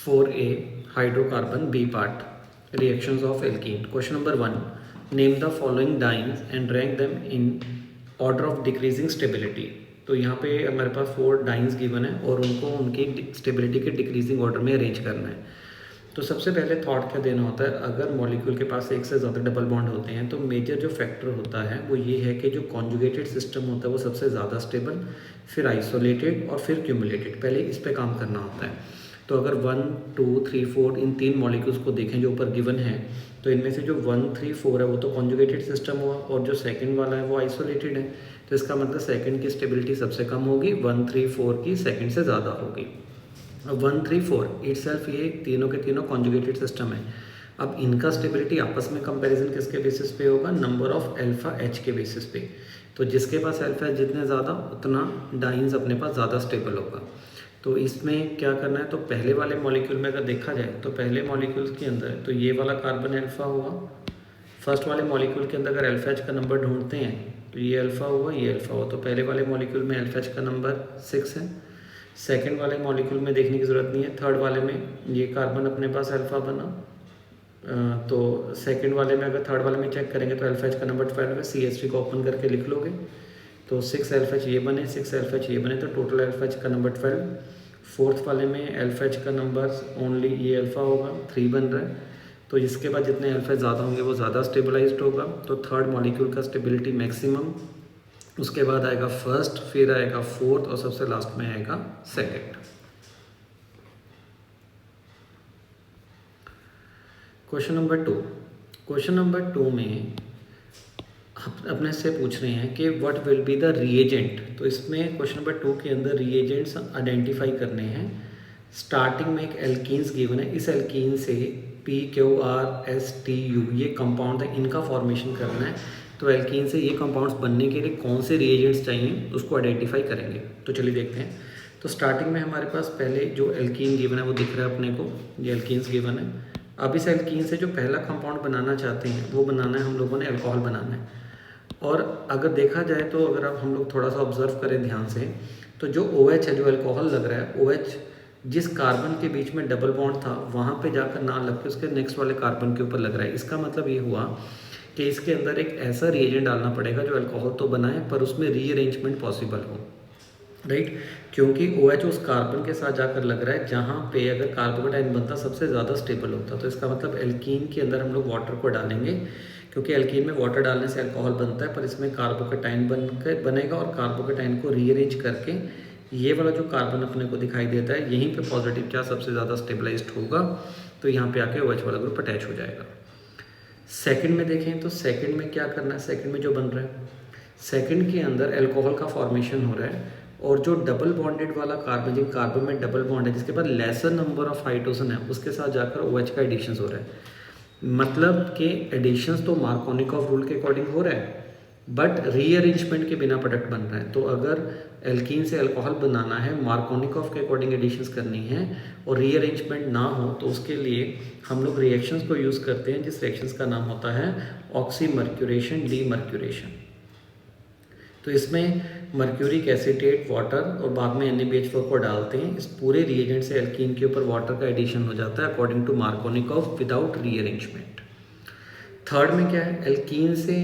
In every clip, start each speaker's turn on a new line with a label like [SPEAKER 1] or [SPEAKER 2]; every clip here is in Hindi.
[SPEAKER 1] 4A hydrocarbon B part reactions of alkene. Question number 1, name the following dienes and rank them in order of decreasing stability. तो यहाँ पे हमारे पास 4 डाइंस गिवन है और उनको उनकी स्टेबिलिटी के डिक्रीजिंग ऑर्डर में अरेंज करना है. तो सबसे पहले थॉट क्या देना होता है, अगर मॉलिक्यूल के पास एक से ज़्यादा डबल बॉन्ड होते हैं तो मेजर जो फैक्टर होता है वो ये है कि जो कॉन्जुगेटेड सिस्टम होता है वो सबसे ज़्यादा स्टेबल, फिर आइसोलेटेड और फिर क्यूमुलेटेड. पहले इस पे काम करना होता है. तो अगर 1, 2, 3, 4 इन 3 मॉलिक्यूल्स को देखें जो ऊपर गिवन है, तो इनमें से जो 1, 3, 4 है वो तो कॉन्जुगेटेड सिस्टम हुआ और जो सेकंड वाला है वो आइसोलेटेड है. तो इसका मतलब सेकंड की स्टेबिलिटी सबसे कम होगी, 1, 3, 4 की सेकंड से ज़्यादा होगी. अब 1, 3, 4 इटसेल्फ ये तीनों के तीनों कॉन्जुगेटेड सिस्टम है. अब इनका स्टेबिलिटी आपस में कंपैरिजन किसके बेसिस पे होगा, नंबर ऑफ अल्फा एच के बेसिस पे. तो जिसके पास अल्फा एच जितने ज़्यादा उतना डाइंस अपने पास ज़्यादा स्टेबल होगा. तो इसमें क्या करना है, तो पहले वाले मॉलिक्यूल में अगर देखा जाए तो पहले मॉलिक्यूल के अंदर तो ये वाला कार्बन अल्फा हुआ. फर्स्ट वाले मॉलिक्यूल के अंदर अगर अल्फा एच का नंबर ढूंढते हैं तो ये अल्फा हुआ, ये अल्फा हुआ. तो पहले वाले मॉलिक्यूल में अल्फा एच का नंबर 6 है. सेकेंड वाले मॉलिक्यूल में देखने की ज़रूरत नहीं है. थर्ड वाले में ये कार्बन अपने पास अल्फा बना. तो सेकेंड वाले में अगर थर्ड वाले में चेक करेंगे तो अल्फा एच का नंबर 12 है. CH3 को ओपन करके लिख लोगे तो 6 अल्फा एच ये बने, 6 अल्फा एच ये बने, तो टोटल अल्फा एच का नंबर 12. फोर्थ वाले में अल्फा एच का नंबर ओनली ये अल्फा होगा, 3 बन रहा है. तो इसके बाद जितने अल्फा ज़्यादा होंगे वो ज़्यादा स्टेबलाइज्ड होगा. तो थर्ड मॉलिक्यूल का स्टेबिलिटी मैक्सिमम, उसके बाद आएगा फर्स्ट, फिर आएगा फोर्थ और सबसे लास्ट में आएगा second. Question number 2. Question number 2 में अपने से पूछ रहे हैं कि what will be the reagent. तो इसमें क्वेश्चन नंबर 2 के अंदर रिएजेंट्स आइडेंटिफाई करने हैं. स्टार्टिंग में एक एल्कीन्स गिवन है, इस एल्कीन से PQRSTU ये कंपाउंड है, इनका फॉर्मेशन करना है. तो एल्कीन से ये कंपाउंड्स बनने के लिए कौन से रिएजेंट्स चाहिए उसको आइडेंटिफाई करेंगे. तो चलिए देखते हैं. तो स्टार्टिंग में हमारे पास पहले जो एल्कीन गिवन है वो दिख रहा है अपने को, ये एल्कीन्स गिवन है. अब इस एल्कीन से जो पहला कंपाउंड बनाना चाहते हैं वो बनाना है हम लोगों ने अल्कोहल बनाना है. और अगर देखा जाए तो अगर अब हम लोग थोड़ा सा ऑब्जर्व करें ध्यान से, तो जो OH है, जो अल्कोहल लग रहा है, OH जिस कार्बन के बीच में डबल बॉन्ड था वहाँ पे जाकर ना लग के उसके नेक्स्ट वाले कार्बन के ऊपर लग रहा है. इसका मतलब ये हुआ कि इसके अंदर एक ऐसा रिएजेंट डालना पड़ेगा जो अल्कोहल तो बनाए पर उसमें रीअरेंजमेंट पॉसिबल हो, राइट. क्योंकि OH उस कार्बन के साथ जाकर लग रहा है जहाँ पे अगर कार्बोकेटाइन बनता सबसे ज़्यादा स्टेबल होता. तो इसका मतलब एल्कीन के अंदर हम लोग वाटर को डालेंगे, क्योंकि एल्कीन में वाटर डालने से अल्कोहल बनता है, पर इसमें कार्बोकेटाइन बनेगा और कार्बोकेटाइन को रीअरेंज करके ये वाला जो कार्बन अपने को दिखाई देता है यहीं पे पॉजिटिव चार्ज सबसे ज़्यादा स्टेबलाइज्ड होगा. तो यहाँ पे आके OH वाला ग्रुप अटैच हो जाएगा. सेकंड में देखें तो सेकंड में क्या करना है, सेकंड में जो बन रहा है, सेकंड के अंदर अल्कोहल का फॉर्मेशन हो रहा है और जो डबल बॉन्डेड वाला कार्बन, जिन कार्बन में डबल बॉन्ड है जिसके पास लेसर नंबर ऑफ हाइड्रोजन है, उसके साथ जाकर OH का एडिशन हो रहा है. मतलब कि एडिशंस तो मार्कोनिकॉफ रूल के अकॉर्डिंग हो रहा है बट रीअरेंजमेंट के बिना प्रोडक्ट बन रहा है. तो अगर एल्कीन से अल्कोहल बनाना है, मार्कोनिकॉफ के अकॉर्डिंग एडिशंस करनी है और रीअरेंजमेंट ना हो, तो उसके लिए हम लोग रिएक्शंस को यूज़ करते हैं जिस रिएक्शंस का नाम होता है ऑक्सीमर्क्यूरेशन, डीमर्क्यूरेशन. तो इसमें मर्क्यूरिक एसीटेट, वाटर और बाद में NaBH4 को डालते हैं. इस पूरे रिएजेंट से एल्कीन के ऊपर वाटर का एडिशन हो जाता है according to Markovnikov without rearrangement. Third में क्या है, एल्कीन से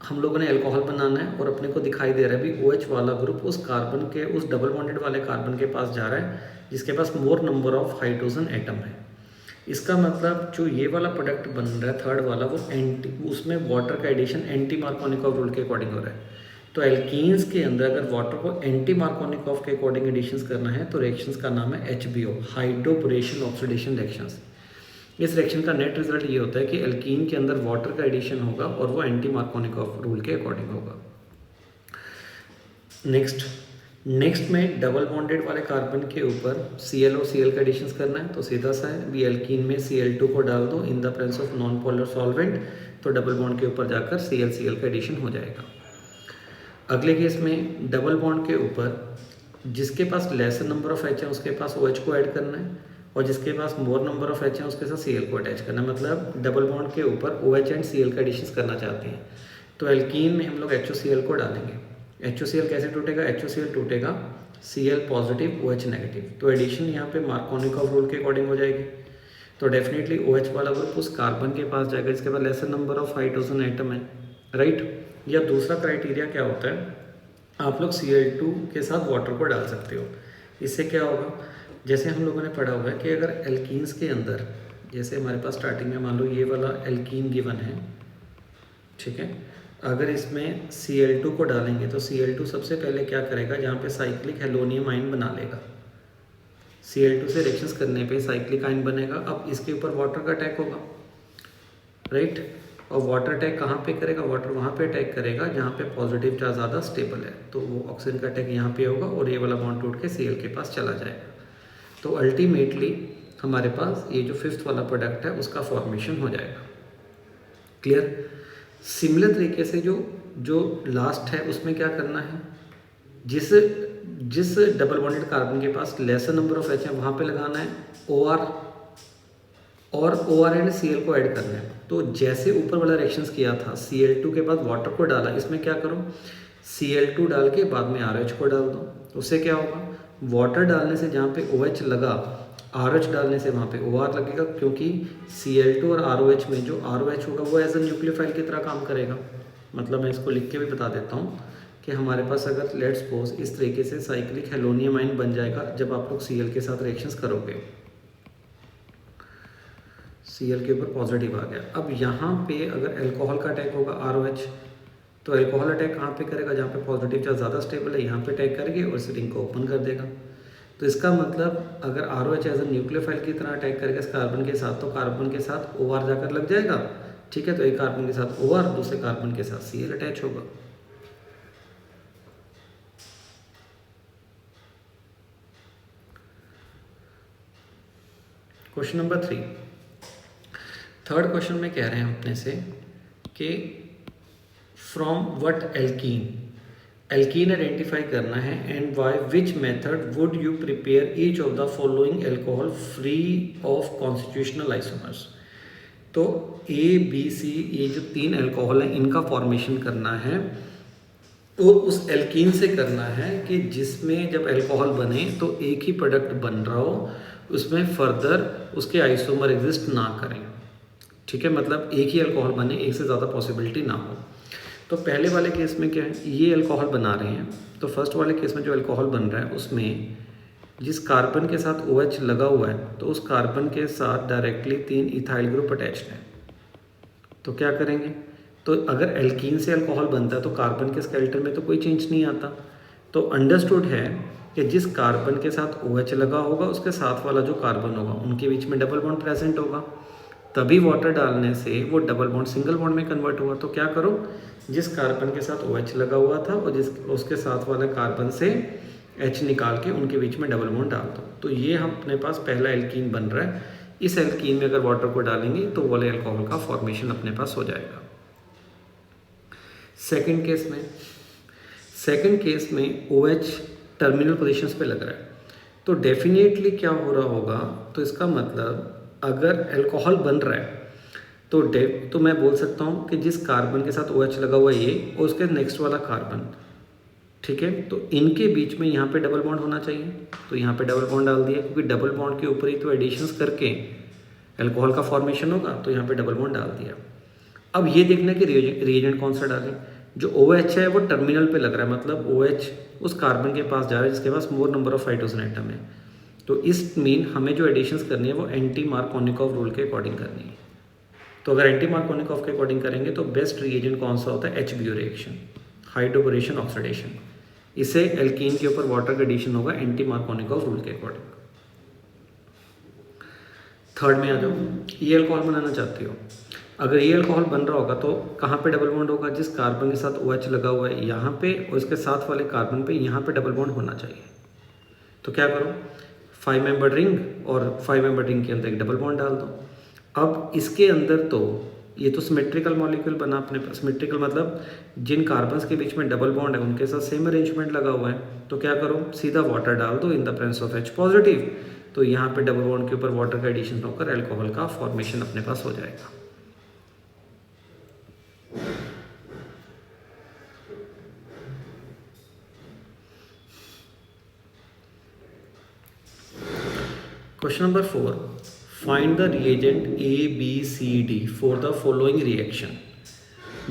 [SPEAKER 1] हम लोगों ने अल्कोहल बनाना है और अपने को दिखाई दे रहा है भी OH वाला ग्रुप उस कार्बन के, उस डबल बॉन्डेड वाले कार्बन के पास जा रहा है जिसके पास more number of hydrogen atom है. इसका मतलब जो ये वाला प्रोडक्ट बन रहा है थर्ड वाला, वो उसमें वाटर का एडिशन एंटी मार्कोनिकॉफ रूल के अकॉर्डिंग हो रहा है. तो एल्कीन्स के अंदर अगर वाटर को एंटी मार्कोनिकॉफ के अकॉर्डिंग एडिशंस करना है तो रिएक्शंस का नाम है HBO, हाइड्रोपोरेशन ऑक्सीडेशन रिएक्शंस. इस रिएक्शन का नेट रिजल्ट ये होता है कि एल्कीन के अंदर वाटर का एडिशन होगा और वो एंटी मार्कोनिकॉफ रूल के अकॉर्डिंग होगा. नेक्स्ट में डबल बॉन्डेड वाले कार्बन के ऊपर Cl और Cl का एडिशंस करना है. तो सीधा सा है भी एल्कीन में Cl2 को डाल दो in the presence of non polar solvent, तो डबल बॉन्ड के ऊपर जाकर Cl का एडिशन हो जाएगा. अगले केस में डबल बॉन्ड के ऊपर जिसके पास लेसर नंबर ऑफ H है उसके पास OH को ऐड करना है और जिसके पास मोर नंबर ऑफ H है उसके साथ Cl को अटैच करना है. मतलब डबल बॉन्ड के ऊपर OH एंड Cl का एडिशन करना चाहते हैं. तो एल्कीन में हम लोग HOCl को डालेंगे. HOCl कैसे टूटेगा, HOCl टूटेगा Cl पॉजिटिव OH नेगेटिव, तो एडिशन यहाँ पे मार्कोनिकॉफ रूल के अकॉर्डिंग हो जाएगी। तो डेफिनेटली OH वाला ग्रुप उस कार्बन के पास जाएगा जिसके पास lesser number of hydrogen atom है, राइट। या दूसरा क्राइटेरिया क्या होता है, आप लोग Cl2 के साथ वाटर को डाल सकते हो। इससे क्या होगा, जैसे हम लोगों ने पढ़ा हुआ है कि अगर एल्कीन्स के अंदर, जैसे हमारे पास स्टार्टिंग में मान लो ये वाला एल्कीन गिवन है, ठीक है, अगर इसमें Cl2 को डालेंगे तो Cl2 सबसे पहले क्या करेगा, जहाँ पे साइक्लिक हेलोनियम आयन बना लेगा। Cl2 से रिएक्शंस करने पे साइक्लिक आयन बनेगा। अब इसके ऊपर वाटर का अटैक होगा, राइट। और वाटर अटैक कहाँ पे करेगा, वाटर वहाँ पे अटैक करेगा जहाँ पे पॉजिटिव चार्ज ज़्यादा स्टेबल है, तो वो ऑक्सीजन का अटैक यहाँ पे होगा और ये वाला बॉन्ड टूट के Cl के पास चला जाएगा। तो अल्टीमेटली हमारे पास ये जो फिफ्थ वाला प्रोडक्ट है उसका फॉर्मेशन हो जाएगा। क्लियर। सिमिलर तरीके से जो लास्ट है उसमें क्या करना है, जिस डबल बॉन्डेड कार्बन के पास लेसर नंबर ऑफ H है वहाँ पे लगाना है OR, और OR एंड Cl को ऐड करना है। तो जैसे ऊपर वाला रिएक्शंस किया था, Cl2 के बाद वाटर को डाला, इसमें क्या करो, Cl2 डाल के बाद में RH को डाल दो। उससे क्या होगा, वाटर डालने से जहाँ पे OH लगा, RH डालने से वहाँ पे OR लगेगा, क्योंकि Cl2 और ROH में जो ROH होगा वो एज ए न्यूक्लियोफाइल की तरह काम करेगा। मतलब मैं इसको लिख के भी बता देता हूँ कि हमारे पास अगर लेट्स सपोज इस तरीके से साइक्लिक हेलोनियम आयन बन जाएगा जब आप लोग Cl के साथ रिएक्शंस करोगे, Cl के ऊपर पॉजिटिव आ गया। अब यहाँ पे अगर अल्कोहल का अटैक होगा ROH, तो अल्कोहल अटैक कहाँ पे करेगा, जहाँ पे पॉजिटिव चार्ज ज़्यादा स्टेबल है यहाँ पे अटैक करेंगे और इस रिंग को ओपन कर देगा। तो इसका मतलब अगर ROH एज ए न्यूक्लियोफाइल की तरह अटैक करेगा इस कार्बन के साथ, तो कार्बन के साथ OR जाकर लग जाएगा, ठीक है। तो एक कार्बन के साथ OR, दूसरे कार्बन के साथ Cl अटैच होगा। क्वेश्चन नंबर 3, थर्ड क्वेश्चन में कह रहे हैं अपने से कि फ्रॉम व्हाट एल्कीन आइडेंटिफाई करना है and by which method would you prepare each of the following alcohol free of constitutional isomers. तो ABC ये जो 3 एल्कोहल हैं इनका फॉर्मेशन करना है और उस एल्कीन से करना है कि जिसमें जब एल्कोहल बने तो एक ही प्रोडक्ट बन रहा हो, उसमें फर्दर उसके आइसोमर एग्जिस्ट ना करें, ठीक है। मतलब एक ही अल्कोहल बने, एक से ज़्यादा पॉसिबिलिटी ना हो। तो पहले वाले केस में क्या है, ये अल्कोहल बना रहे हैं, तो फर्स्ट वाले केस में जो अल्कोहल बन रहा है उसमें जिस कार्बन के साथ OH लगा हुआ है तो उस कार्बन के साथ डायरेक्टली 3 इथाइल ग्रुप अटैच्ड हैं। तो क्या करेंगे, तो अगर एल्कीन से अल्कोहल बनता है तो कार्बन के स्केलेटन में तो कोई चेंज नहीं आता। तो अंडरस्टूड है कि जिस कार्बन के साथ OH लगा होगा उसके साथ वाला जो कार्बन होगा उनके बीच में डबल बॉन्ड प्रेजेंट होगा, तभी वाटर डालने से वो डबल बॉन्ड सिंगल बॉन्ड में कन्वर्ट हुआ। तो क्या करो, जिस कार्बन के साथ OH लगा हुआ था और उसके साथ वाले कार्बन से H निकाल के उनके बीच में डबल बॉन्ड डाल दो। तो ये हम अपने पास पहला एल्कीन बन रहा है। इस एल्कीन में अगर वाटर को डालेंगे तो वाले अल्कोहल का फॉर्मेशन अपने पास हो जाएगा। सेकंड केस में OH टर्मिनल पोजीशंस पे लग रहा है, तो डेफिनेटली क्या हो रहा होगा, तो इसका मतलब अगर अल्कोहल बन रहा है तो मैं बोल सकता हूँ कि जिस कार्बन के साथ OH लगा हुआ है ये और उसके नेक्स्ट वाला कार्बन, ठीक है, तो इनके बीच में यहाँ पे डबल बॉन्ड होना चाहिए। तो यहाँ पे डबल बॉन्ड डाल दिया, क्योंकि डबल बॉन्ड के ऊपर ही तो एडिशंस करके अल्कोहल का फॉर्मेशन होगा, तो यहाँ पे डबल बॉन्ड डाल दिया। अब ये देखना कि रिएजेंट कौन सा डालें। जो OH है वो टर्मिनल पे लग रहा है, मतलब OH उस कार्बन के पास जा रहा है जिसके पास more number of hydrogen atom है। तो इस मीन हमें जो एडिशंस करनी है वो एंटी मार्कोनिकॉफ रूल के अकॉर्डिंग करनी है। तो अगर एंटी मार्कोनिकॉफ के अकॉर्डिंग करेंगे तो बेस्ट रिएजेंट कौन सा होता है, HBO रिएक्शन, हाइड्रोबोरेशन ऑक्सीडेशन। इससे एल्कीन के ऊपर वाटर का एडिशन होगा एंटी मार्कोनिकॉफ रूल के अकॉर्डिंग। थर्ड में आ जाओ, ये अल्कोहल बनाना चाहते हो। अगर ये अल्कोहल बन रहा होगा तो कहाँ पे डबल बॉन्ड होगा, जिस कार्बन के साथ OH लगा हुआ है यहाँ पे और इसके साथ वाले कार्बन पे यहाँ पे डबल बॉन्ड होना चाहिए। तो क्या करो, 5 मेंबर रिंग और 5 मेंबर रिंग के अंदर एक डबल बॉन्ड डाल दो। अब इसके अंदर तो ये तो सिमेट्रिकल मॉलिक्यूल बना अपने पास। सिमेट्रिकल मतलब जिन कार्बन्स के बीच में डबल बॉन्ड है उनके साथ सेम अरेंजमेंट लगा हुआ है। तो क्या करो, सीधा वाटर डाल दो in the presence of H positive, तो यहाँ पे डबल बॉन्ड के ऊपर वाटर का एडिशन होकर अल्कोहल का फॉर्मेशन अपने पास हो जाएगा। Question number 4, find the reagent ABCD for the following reaction,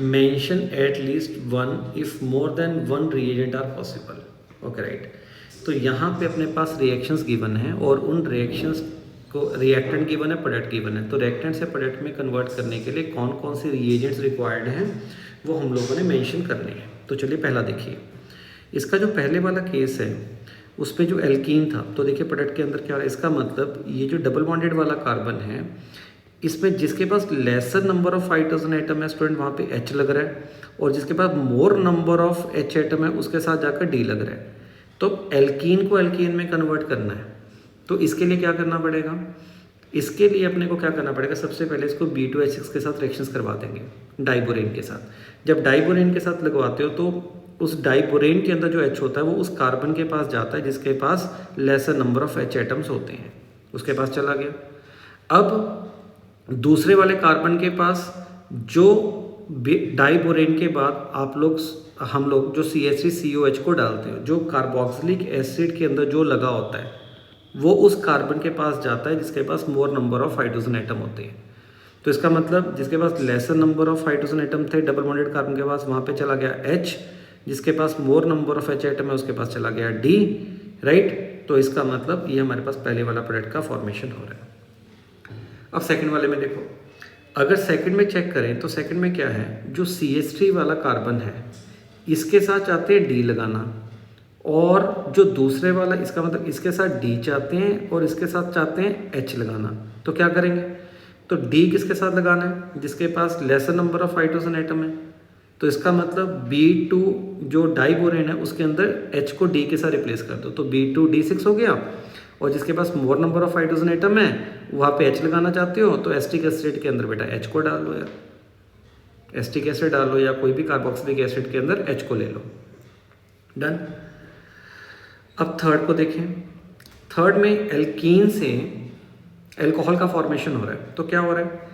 [SPEAKER 1] mention at least one if more than one reagent are possible. Okay right, तो यहाँ पे अपने पास रिएक्शंस गिवन है और उन रिएक्शंस को रिएक्टेंट गिवन है, प्रोडक्ट गिवन है, तो रिएक्टेंट से प्रोडक्ट में कन्वर्ट करने के लिए कौन कौन से रिएजेंट्स रिक्वायर्ड हैं वो हम लोगों ने मेंशन करने हैं। तो चलिए पहला देखिए, इसका जो पहले वाला केस है उसमें जो एल्कीन था, तो देखिए प्रोडक्ट के अंदर क्या हो रहा है, इसका मतलब ये जो डबल बॉन्डेड वाला कार्बन है इसमें जिसके पास lesser number of hydrogen atom है स्टूडेंट वहाँ पे H लग रहा है, और जिसके पास more number of H atom है उसके साथ जाकर D लग रहा है। तो एल्कीन को एल्कीन में कन्वर्ट करना है, तो इसके लिए क्या करना पड़ेगा, इसके लिए अपने को क्या करना पड़ेगा, सबसे पहले इसको B2H6 के साथ रिएक्शंस करवा देंगे डाइबोरेन के साथ। जब डाइबोरेन के साथ लगवाते हो तो उस डाइबोरेन के अंदर जो H होता है वो उस कार्बन के पास जाता है जिसके पास lesser number of H atoms होते हैं, उसके पास चला गया। अब दूसरे वाले कार्बन के पास जो डाइबोरेन के बाद हम लोग जो CH3COH को डालते हैं, जो कार्बोक्सिलिक एसिड के अंदर जो लगा होता है वो उस कार्बन के पास जाता है जिसके पास more number of hydrogen atom होते हैं। तो इसका मतलब जिसके पास lesser number of hydrogen atom थे डबल बॉन्डेड कार्बन के पास, वहाँ पे चला गया H, जिसके पास more number of H atom है उसके पास चला गया D, राइट। तो इसका मतलब ये हमारे पास पहले वाला प्रोडक्ट का फॉर्मेशन हो रहा है। अब सेकंड वाले में देखो, अगर सेकंड में चेक करें तो सेकंड में क्या है, जो CH3 वाला कार्बन है इसके साथ चाहते हैं D लगाना, और जो दूसरे वाला इसका मतलब इसके साथ D चाहते हैं और इसके साथ चाहते हैं H लगाना। तो क्या करेंगे, तो D किसके साथ लगाना है, जिसके पास lesser number of hydrogen atom है। तो इसका मतलब B2 जो डाइबोरेन है उसके अंदर H को D के साथ रिप्लेस कर दो, तो B2D6 हो गया, और जिसके पास more number of hydrogen atom है वहाँ पे H लगाना चाहते हो तो एसिटिक एसिड के अंदर बेटा H को डाल लो यार, एसिटिक एसिड डाल लो या कोई भी कार्बोक्सिलिक एसिड के अंदर H को ले लो, डन। अब थर्ड को देखें, थर्ड में एल्कीन से एल्कोहल का फॉर्मेशन हो रहा है। तो क्या हो रहा है,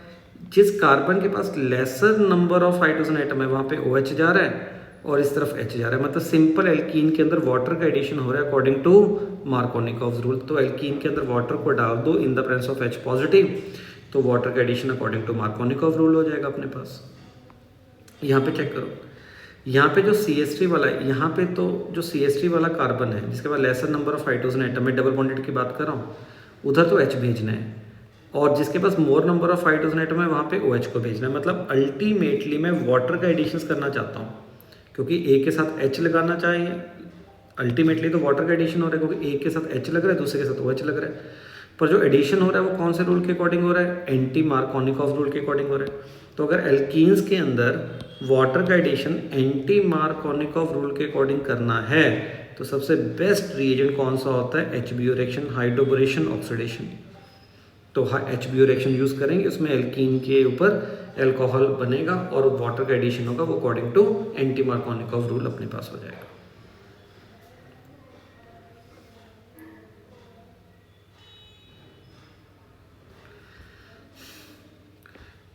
[SPEAKER 1] जिस कार्बन के पास lesser number of hydrogen atom है वहाँ पे OH जा रहा है और इस तरफ H जा रहा है, मतलब सिंपल एल्कीन के अंदर वाटर का एडिशन हो रहा है अकॉर्डिंग टू मार्कोनिकॉव्स रूल। तो एल्कीन के अंदर वाटर को डाल दो in the presence of H positive, तो वाटर का addition according to Markovnikov's rule हो जाएगा अपने पास। यहाँ पे चेक करो, यहाँ पे जो CH3 वाला है, यहाँ पे तो जो CH3 वाला कार्बन है जिसके पास lesser number of hydrogen atom है, डबल बॉन्डेड की बात कर रहा हूँ, उधर तो H भेजना है, और जिसके पास more number of hydrogen atom है वहाँ पे OH को भेजना है। मतलब अल्टीमेटली मैं वाटर का एडिशन करना चाहता हूँ, क्योंकि A के साथ H लगाना चाहिए, अल्टीमेटली तो वाटर का एडिशन हो रहा है क्योंकि A के साथ H लग रहा है दूसरे के साथ OH लग रहा है, पर जो एडिशन हो रहा है वो कौन से रूल के अकॉर्डिंग हो रहा है, एंटी मार्कोनिकॉव्स रूल के अकॉर्डिंग हो रहा है। तो अगर एल्कीन्स के अंदर वाटर का एडिशन एंटी मार्कोनिकॉव रूल के अकॉर्डिंग करना है तो सबसे बेस्ट रिएजेंट कौन सा होता है, HBO रिएक्शन, हाइड्रोबोरेशन ऑक्सीडेशन। तो HBO रिएक्शन यूज़ करेंगे, उसमें एल्कीन के ऊपर एल्कोहल बनेगा और वाटर का एडिशन होगा, वो according to anti Markovnikov rule अपने पास हो जाएगा।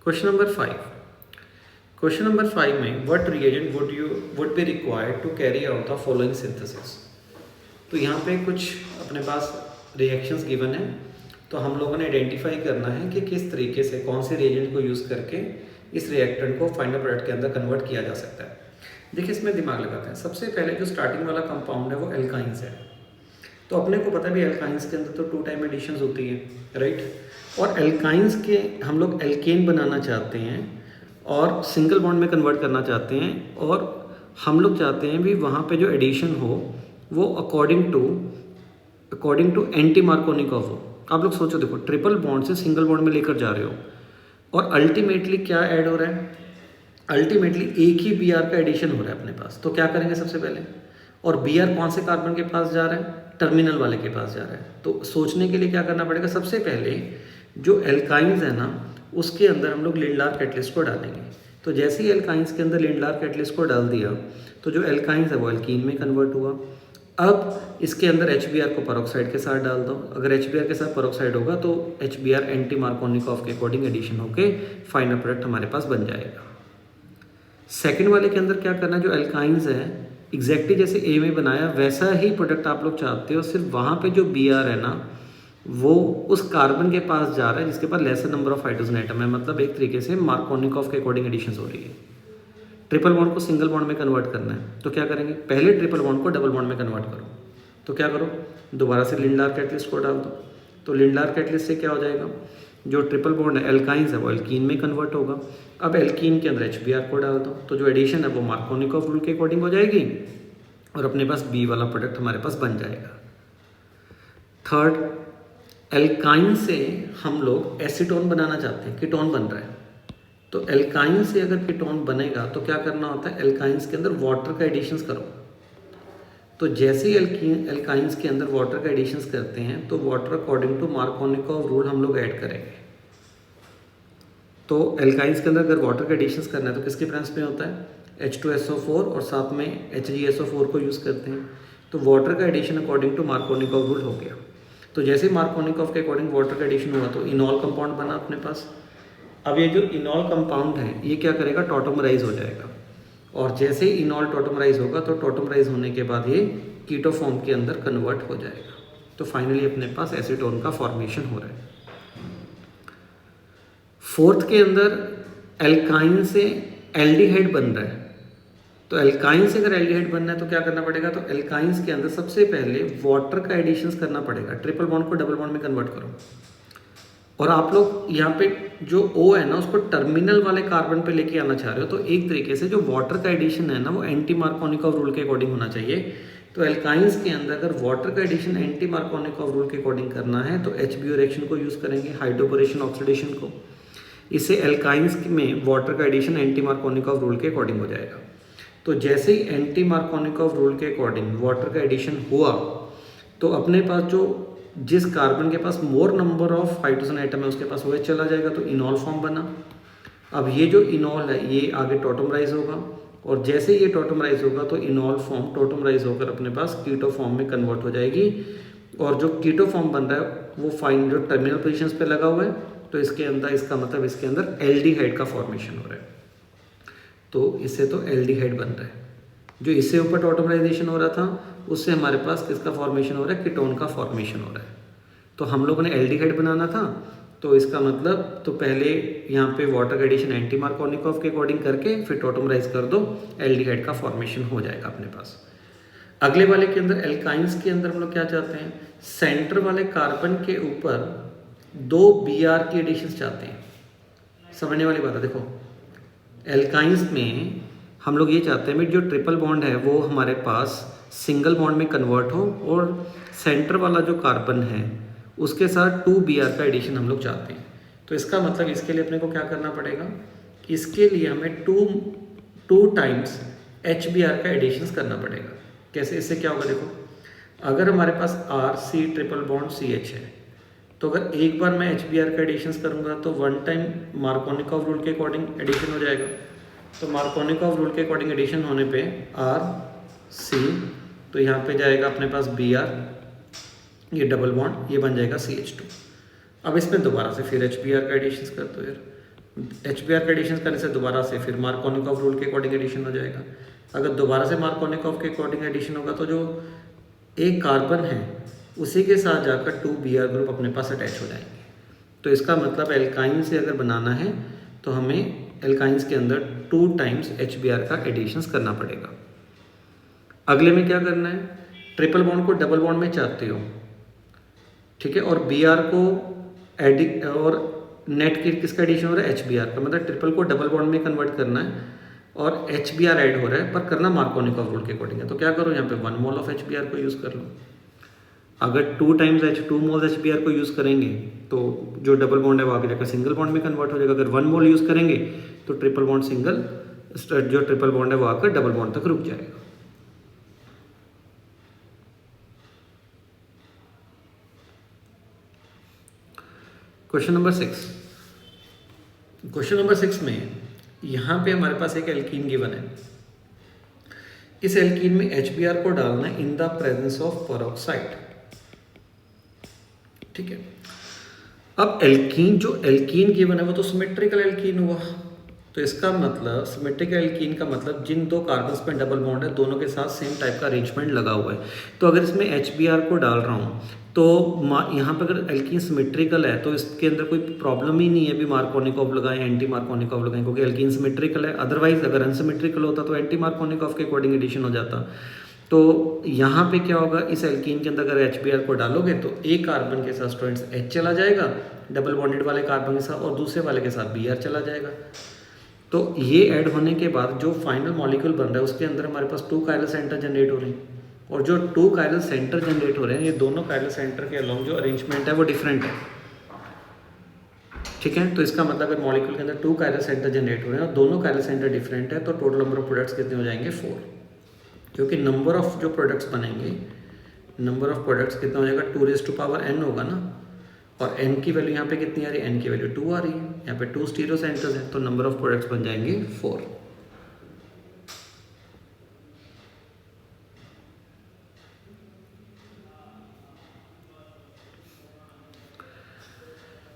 [SPEAKER 1] क्वेश्चन नंबर 5, क्वेश्चन नंबर 5 में what reagent would be required to carry out the following synthesis. तो यहाँ पे कुछ अपने पास रिएक्शंस गिवन है, तो हम लोगों ने आइडेंटिफाई करना है कि किस तरीके से कौन से रिएजेंट को यूज़ करके इस रिएक्टेंट को फाइनल प्रोडक्ट के अंदर कन्वर्ट किया जा सकता है। देखिए इसमें दिमाग लगाते हैं, सबसे पहले जो स्टार्टिंग वाला कंपाउंड है वो एल्काइंस है। तो अपने को पता भी एल्काइंस के अंदर तो 2 टाइम एडिशंस होती है, राइट। और एल्काइंस के हम लोग एल्केन बनाना चाहते हैं और सिंगल बॉन्ड में कन्वर्ट करना चाहते हैं, और हम लोग चाहते हैं भी वहाँ पे जो एडिशन हो वो अकॉर्डिंग टू एंटी मार्कोनिकॉव हो। आप लोग सोचो, देखो ट्रिपल बॉन्ड से सिंगल बॉन्ड में लेकर जा रहे हो और अल्टीमेटली क्या ऐड हो रहा है, अल्टीमेटली एक ही Br का एडिशन हो रहा है अपने पास। तो क्या करेंगे सबसे पहले, और Br कौन से कार्बन के पास जा रहा है, टर्मिनल वाले के पास जा रहा है। तो सोचने के लिए क्या करना पड़ेगा, सबसे पहले जो एल्काइंस है ना उसके अंदर हम लोग लिंडलार कैटलिस्ट को डालेंगे। तो जैसे ही एल्काइंस के अंदर लिंडलार कैटलिस्ट को डाल दिया तो जो एल्काइंस है वो एल्कीन में कन्वर्ट हुआ। अब इसके अंदर HBr को पेरोक्साइड के साथ डाल दो, अगर HBr के साथ पेरोक्साइड होगा तो HBr एंटी मार्कोनिकॉव के अकॉर्डिंग एडिशन होके फाइनल प्रोडक्ट हमारे पास बन जाएगा। सेकंड वाले के अंदर क्या करना है, जो एल्काइंस है एग्जैक्टली जैसे A में बनाया वैसा ही प्रोडक्ट आप लोग चाहते हो, सिर्फ वहाँ पे जो Br है ना वो उस कार्बन के पास जा रहा है जिसके पास lesser number of hydrogen atom है, मतलब एक तरीके से मार्कोनिकॉफ के अकॉर्डिंग एडिशन हो रही है। ट्रिपल बॉन्ड को सिंगल बॉन्ड में कन्वर्ट करना है तो क्या करेंगे, पहले ट्रिपल बॉन्ड को डबल बॉन्ड में कन्वर्ट करो। तो क्या करो, दोबारा से लिंडार कैटलिस्ट को डाल दो। तो लिंडार कैटलिस्ट से क्या हो जाएगा, जो ट्रिपल बॉन्ड है एल्काइंस है वो एल्कीन में कन्वर्ट होगा। अब एल्कीन के अंदर HBr को डाल दो, तो जो एडिशन है वो मार्कोनिकॉफ रूल के अकॉर्डिंग हो जाएगी और अपने पास बी वाला प्रोडक्ट हमारे पास बन जाएगा। थर्ड, एल्काइन से हम लोग एसीटोन बनाना चाहते हैं, कीटोन बन रहा है। तो एल्काइन से अगर कीटोन बनेगा तो क्या करना होता है, एल्काइंस के अंदर वाटर का एडिशंस करो। तो जैसे ही एल्काइंस के अंदर वाटर का एडिशंस करते हैं तो water according to Markovnikov rule हम लोग ऐड करेंगे। तो एल्काइंस के अंदर अगर वाटर का एडिशंस करना है तो किसके प्रेजेंस में होता है, H2SO4 और साथ में HgSO4 को यूज़ करते हैं। तो वाटर का addition according to Markovnikov rule हो गया। तो जैसे मार्कोनिकॉफ के अकॉर्डिंग वाटर का एडिशन हुआ तो इनॉल कंपाउंड बना अपने पास। अब ये जो इनॉल कंपाउंड है ये क्या करेगा, टॉटोमराइज हो जाएगा। और जैसे ही इनॉल टॉटोमराइज होगा तो टॉटोमराइज होने के बाद ये कीटो फॉर्म के अंदर कन्वर्ट हो जाएगा। तो फाइनली अपने पास एसीटोन का फॉर्मेशन हो रहा है। फोर्थ के अंदर एल्काइन से एल्डिहाइड बन रहा है। तो एल्काइन से अगर एल्डिहाइड बनना है तो क्या करना पड़ेगा, तो एल्काइंस के अंदर सबसे पहले वाटर का एडिशंस करना पड़ेगा। ट्रिपल बॉन्ड को डबल बॉन्ड में कन्वर्ट करो। और आप लोग यहाँ पे जो O है ना उसको टर्मिनल वाले कार्बन पे लेके आना चाह रहे हो, तो एक तरीके से जो वाटर का एडिशन है ना वो एंटी मार्कोनिकॉफ रूल के अकॉर्डिंग होना चाहिए। तो एल्काइंस के अंदर अगर वाटर का एडिशन एंटी मार्कोनिकॉफ रूल के अकॉर्डिंग करना है तो HBr रिएक्शन को यूज़ करेंगे, हाइड्रोबोरेशन ऑक्सीडेशन को। इससे एल्काइंस में वाटर का एडिशन एंटी मार्कोनिकॉफ रूल के अकॉर्डिंग हो जाएगा। तो जैसे ही एंटी मार्कोनिकॉफ रूल के अकॉर्डिंग वाटर का एडिशन हुआ तो अपने पास जो जिस कार्बन के पास more number of hydrogen atom है उसके पास OH चला जाएगा, तो इनॉल फॉर्म बना। अब ये जो इनॉल है ये आगे टॉटोमराइज होगा और जैसे ये टॉटोमराइज होगा तो इनॉल फॉर्म टॉटोमराइज होकर अपने पास कीटो फॉर्म में कन्वर्ट हो जाएगी। और जो कीटो फॉर्म बन रहा है वो फाइन जो टर्मिनल पोजिशंस पे लगा हुआ है, तो इसके अंदर इसका मतलब इसके अंदर एल्डिहाइड का फॉर्मेशन हो रहा है। तो इससे तो एल्डिहाइड बन रहा है। जो इससे ऊपर टॉटोमराइजेशन हो रहा था उससे हमारे पास किसका फॉर्मेशन हो रहा है, कीटोन का फॉर्मेशन हो रहा है। तो हम लोगों ने एल्डिहाइड बनाना था, तो इसका मतलब तो पहले यहाँ पे वाटर एडिशन एंटी मार्कोनिकॉफ के अकॉर्डिंग करके फिर टॉटोमराइज कर दो, एल्डिहाइड का फॉर्मेशन हो जाएगा अपने पास। अगले वाले के अंदर एल्काइंस के अंदर हम लोग क्या चाहते हैं, सेंटर वाले कार्बन के ऊपर 2 Br की एडिशन चाहते हैं। समझने वाली बात है, देखो एल्काइंस में हम लोग ये चाहते हैं जो ट्रिपल बॉन्ड है वो हमारे पास सिंगल बॉन्ड में कन्वर्ट हो और सेंटर वाला जो कार्बन है उसके साथ 2 Br का एडिशन हम लोग चाहते हैं। तो इसका मतलब इसके लिए अपने को क्या करना पड़ेगा, इसके लिए हमें 2 टाइम्स HBr का एडिशंस करना पड़ेगा। कैसे, इससे क्या होगा, देखो अगर हमारे पास RC ट्रिपल बॉन्ड CH है तो अगर एक बार मैं HBr का एडिशंस करूँगा तो 1 टाइम मार्कोनिकॉफ रूल के अकॉर्डिंग एडिशन हो जाएगा। तो मार्कोनिकॉफ रूल के अकॉर्डिंग एडिशन होने पे RC, तो यहाँ पे जाएगा अपने पास Br, ये डबल बॉन्ड ये बन जाएगा CH2। अब इसमें दोबारा से फिर HBr का एडिशंस कर दो यार। HBr का एडिशंस करने से दोबारा से फिर मार्कोनिकॉफ रूल के अकॉर्डिंग एडिशन हो जाएगा। अगर दोबारा से मार्कोनिकॉफ के अकॉर्डिंग एडिशन होगा तो जो एक कार्बन है उसी के साथ जाकर 2 Br ग्रुप अपने पास अटैच हो जाएंगे। तो इसका मतलब एल्काइन से अगर बनाना है तो हमें एल्काइंस के अंदर 2 टाइम्स HBr का एडिशंस करना पड़ेगा। अगले में क्या करना है, ट्रिपल बॉन्ड को डबल बॉन्ड में चाहते हो, ठीक है, और Br को एडिट और नेट किसका एडिशन हो रहा है, HBr का, मतलब ट्रिपल को डबल बॉन्ड में कन्वर्ट करना है और HBr ऐड हो रहा है पर करना मार्कोनिकॉफ रूल के अकॉर्डिंग है। तो क्या करो, यहाँ पे 1 मोल ऑफ HBr को यूज़ कर लो। अगर 2 मोल्स HBr को यूज़ करेंगे तो जो डबल बॉन्ड है वो आगे जाकर सिंगल बॉन्ड में कन्वर्ट हो जाएगा। अगर 1 मोल यूज़ करेंगे तो ट्रिपल बॉन्ड जो ट्रिपल बॉन्ड है वो आकर डबल बॉन्ड तक रुक जाएगा। क्वेश्चन नंबर 6 में यहाँ पे हमारे पास एक एल्कीन गिवन है। इस एल्कीन में HBr को डालना है इन द प्रेजेंस ऑफ पेरोक्साइड, ठीक है। अब एल्कीन गिवन है वो तो सिमेट्रिकल एल्कीन हुआ, तो इसका मतलब सिमेट्रिक एल्कीन का मतलब जिन दो कार्बन्स पे डबल बॉन्ड है दोनों के साथ सेम टाइप का अरेंजमेंट लगा हुआ है। तो अगर इसमें HBr को डाल रहा हूँ तो यहाँ पर अगर एल्कीन सिमेट्रिकल है तो इसके अंदर कोई प्रॉब्लम ही नहीं है भी मार्कोनिकॉफ लगाएं एंटी मार्कोनिकॉफ लगाएं, क्योंकि एल्कीन सिमेट्रिकल है। अदरवाइज अगर अनसिमेट्रिकल होता तो एंटी मार्कोनिकॉफ के अकॉर्डिंग एडिशन हो जाता। तो यहाँ पे क्या होगा, इस एल्कीन के अंदर अगर HBr को डालोगे तो एक कार्बन के साथ स्टूडेंट्स H चला जाएगा डबल बॉन्डेड वाले कार्बन के साथ, और दूसरे वाले के साथ Br चला जाएगा। तो ये ऐड होने के बाद जो फाइनल मॉलिक्यूल बन रहा है उसके अंदर हमारे पास 2 कायरल सेंटर जनरेट हो रहे हैं, और जो 2 कायरल सेंटर जनरेट हो रहे हैं ये दोनों कायरल सेंटर के अलोंग जो अरेंजमेंट है वो डिफरेंट है। ठीक है, तो इसका मतलब अगर मॉलिक्यूल के अंदर 2 कायरल सेंटर जनरेट हो रहे हैं और दोनों कायरल सेंटर डिफरेंट है तो टोटल नंबर ऑफ प्रोडक्ट्स कितने हो जाएंगे 4, क्योंकि नंबर ऑफ जो प्रोडक्ट्स बनेंगे, नंबर ऑफ प्रोडक्ट्स कितना हो जाएगा 2n होगा ना, और n की वैल्यू यहाँ पे कितनी आ रही है, n की वैल्यू 2 आ रही है, यहाँ पे 2 स्टीरियो सेंटर्स हैं तो नंबर ऑफ प्रोडक्ट्स बन जाएंगे 4।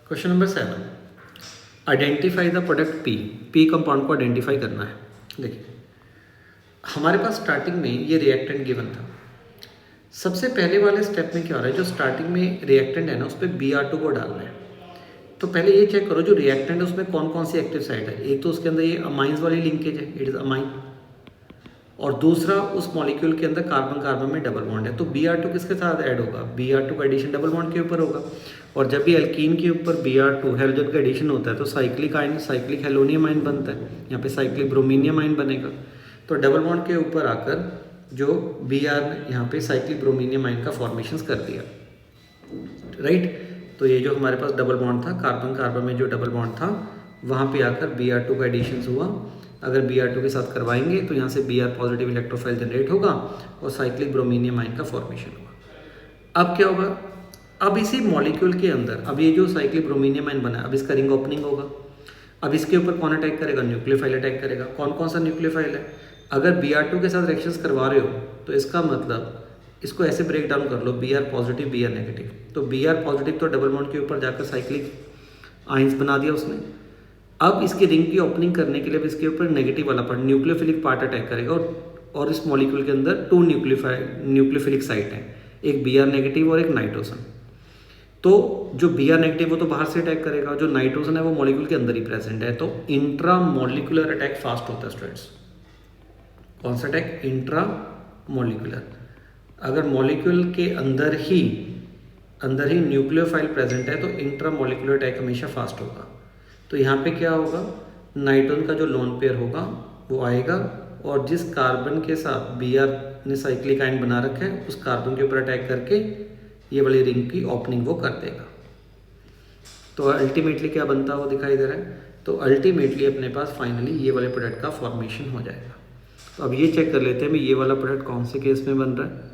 [SPEAKER 1] Question number 7, identify the product P compound को आइडेंटिफाई करना है। देखिए हमारे पास स्टार्टिंग में ये रिएक्टेंट गिवन था। सबसे पहले वाले स्टेप में क्या हो रहा है, जो स्टार्टिंग में रिएक्टेंट है ना उस पर Br2 को डालना है। तो पहले ये चेक करो जो रिएक्टेंट है उसमें कौन कौन सी एक्टिव साइट है। एक तो उसके अंदर ये अमाइंस वाली लिंकेज है, इट इज़ अमाइन, और दूसरा उस मॉलिक्यूल के अंदर कार्बन कार्बन में डबल बॉन्ड है। तो Br2 किसके साथ ऐड होगा, Br2 का एडिशन डबल बॉन्ड के ऊपर होगा, और जब भी एल्कीन के ऊपर Br2 हेलोजन का एडिशन होता है तो साइक्लिक आयन, साइक्लिक हेलोनियम आयन बनता है, यहाँ पे साइक्लिक ब्रोमीनियम आयन बनेगा। तो डबल बॉन्ड के ऊपर आकर जो Br ने यहाँ पे साइक्लिक ब्रोमीनियम आयन का फॉर्मेशन कर दिया, राइट। तो ये जो हमारे पास डबल बॉन्ड था, कार्बन कार्बन में जो डबल बॉन्ड था वहाँ पे आकर Br2 का एडिशन हुआ। अगर Br2 के साथ करवाएंगे तो यहाँ से Br पॉजिटिव इलेक्ट्रोफाइल जनरेट होगा और साइक्लिक ब्रोमीनियम आयन का फॉर्मेशन होगा। अब क्या होगा, अब इसी मॉलिक्यूल के अंदर अब ये जो साइक्लिक ब्रोमीनियम आयन बना है अब इसका रिंग ओपनिंग होगा। अब इसके ऊपर कौन अटैक करेगा, न्यूक्लियोफाइल अटैक करेगा। कौन कौन सा न्यूक्लियोफाइल है, अगर Br2 के साथ रिएक्शंस करवा रहे हो तो इसका मतलब इसको ऐसे ब्रेक डाउन कर लो, Br पॉजिटिव Br नेगेटिव। तो Br पॉजिटिव तो डबल बॉन्ड के ऊपर जाकर साइक्लिक आयंस बना दिया उसने। अब इसकी रिंग की ओपनिंग करने के लिए अब इसके ऊपर नेगेटिव वाला पार्ट, न्यूक्लियोफिलिक पार्ट अटैक करेगा, और इस मॉलिक्यूल के अंदर 2 न्यूक्लियोफिलिक साइट हैं, एक Br नेगेटिव और एक नाइट्रोजन। तो जो Br नेगेटिव वो तो बाहर से अटैक करेगा, जो नाइट्रोजन है वो मॉलिक्यूल के अंदर ही प्रेजेंट है। तो इंट्रा मॉलिक्यूलर अटैक फास्ट होता है स्टूडेंट्स। कौन सा अटैक, इंट्रा मॉलिक्यूलर। अगर मॉलिक्यूल के अंदर ही न्यूक्लियोफाइल प्रेजेंट है तो इंट्रा मॉलिक्यूलर अटैक हमेशा फास्ट होगा। तो यहाँ पे क्या होगा, नाइट्रोजन का जो लोन पेयर होगा वो आएगा और जिस कार्बन के साथ Br ने साइक्लिक आयन बना रखा है उस कार्बन के ऊपर अटैक करके ये वाली रिंग की ओपनिंग वो कर देगा। तो अल्टीमेटली क्या बनता है वो दिखाई दे रहा है। तो अल्टीमेटली अपने पास फाइनली ये वाले प्रोडक्ट का फॉर्मेशन हो जाएगा। तो अब ये चेक कर लेते हैं ये वाला प्रोडक्ट कौन से केस में बन रहा है।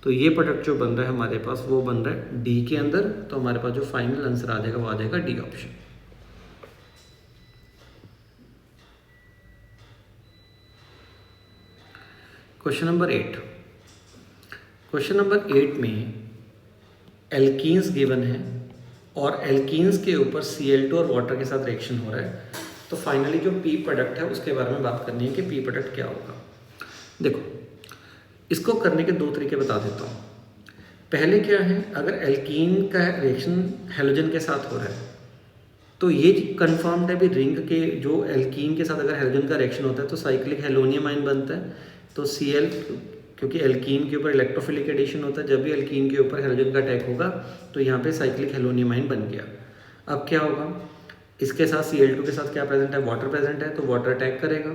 [SPEAKER 1] तो ये प्रोडक्ट जो बन रहा है हमारे पास वो बन रहा है डी के अंदर। तो हमारे पास जो फाइनल आंसर आ जाएगा वो आ जाएगा D option. Question number 8। Question number 8 में एल्कीन्स गिवन है और एल्कीन्स के ऊपर Cl2 और वाटर के साथ रिएक्शन हो रहा है। तो फाइनली जो पी प्रोडक्ट है उसके बारे में बात करनी है कि पी प्रोडक्ट क्या होगा। देखो इसको करने के 2 तरीके बता देता हूँ। पहले क्या है, अगर एल्कीन का रिएक्शन हेलोजन के साथ हो रहा है तो ये कंफर्म्ड है भी रिंग के जो एल्कीन के साथ अगर हेलोजन का रिएक्शन होता है तो साइक्लिक हेलोनियम आयन बनता है। तो Cl क्योंकि एल्कीन के ऊपर इलेक्ट्रोफिलिक एडिशन होता है, जब भी एल्कीन के ऊपर हेलोजन का अटैक होगा तो यहाँ पे साइक्लिक हेलोनियम आयन बन गया। अब क्या होगा, इसके साथ Cl2 के साथ क्या प्रेजेंट है, वाटर प्रेजेंट है। तो वाटर अटैक करेगा।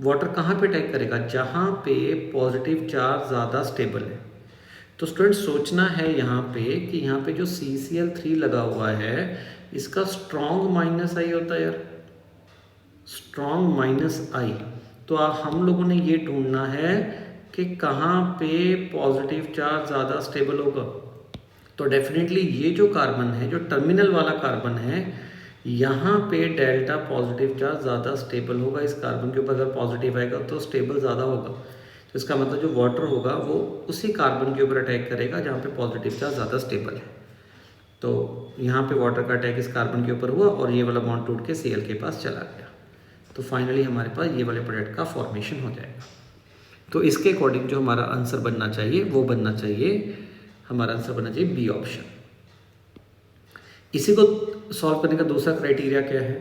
[SPEAKER 1] वाटर कहाँ पे अटैक करेगा, जहाँ पे पॉजिटिव चार्ज ज़्यादा स्टेबल है। तो स्टूडेंट सोचना है यहाँ पे कि यहाँ पे जो CCl3 लगा हुआ है इसका स्ट्रॉन्ग माइनस आई होता है यार, स्ट्रॉन्ग माइनस आई। तो हम लोगों ने ये ढूंढना है कि कहाँ पे पॉजिटिव चार्ज ज़्यादा स्टेबल होगा। तो डेफिनेटली ये जो कार्बन है, जो टर्मिनल वाला कार्बन है, यहाँ पे डेल्टा पॉजिटिव चार्ज ज़्यादा स्टेबल होगा। इस कार्बन के ऊपर अगर पॉजिटिव आएगा तो स्टेबल ज़्यादा होगा। तो इसका मतलब जो वाटर होगा वो उसी कार्बन के ऊपर अटैक करेगा जहाँ पे पॉजिटिव चार्ज ज़्यादा स्टेबल है। तो यहाँ पे वाटर का अटैक इस कार्बन के ऊपर हुआ और ये वाला बॉन्ड टूट के Cl के पास चला गया। तो फाइनली हमारे पास ये वाले प्रोडक्ट का फॉर्मेशन हो जाएगा। तो इसके अकॉर्डिंग जो हमारा आंसर बनना चाहिए वो बनना चाहिए, हमारा आंसर बनना चाहिए बी ऑप्शन। इसी को सॉल्व करने का दूसरा क्राइटेरिया क्या है,